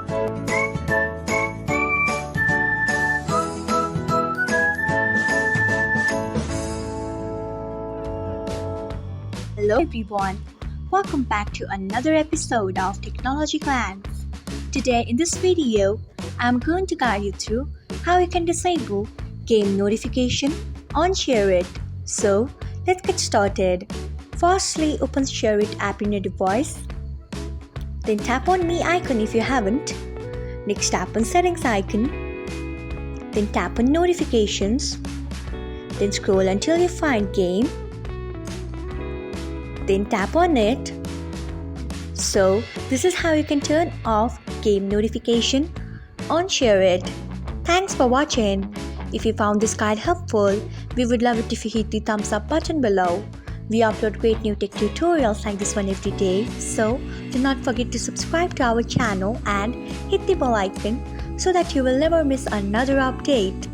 Hello everyone, welcome back to another episode of Technologyglance. Today in this video, I'm going to guide you through how you can disable game notification on Shareit. So let's get started. Firstly, open Shareit app in your device. Then tap on Me icon if you haven't. Next tap on Settings icon. Then tap on Notifications. Then scroll until you find Game. Then tap on it. So this is how you can turn off game notification on Shareit. Thanks for watching. If you found this guide helpful, we would love it if you hit the thumbs up button below. We upload great new tech tutorials like this one every day, so do not forget to subscribe to our channel and hit the bell icon so that you will never miss another update.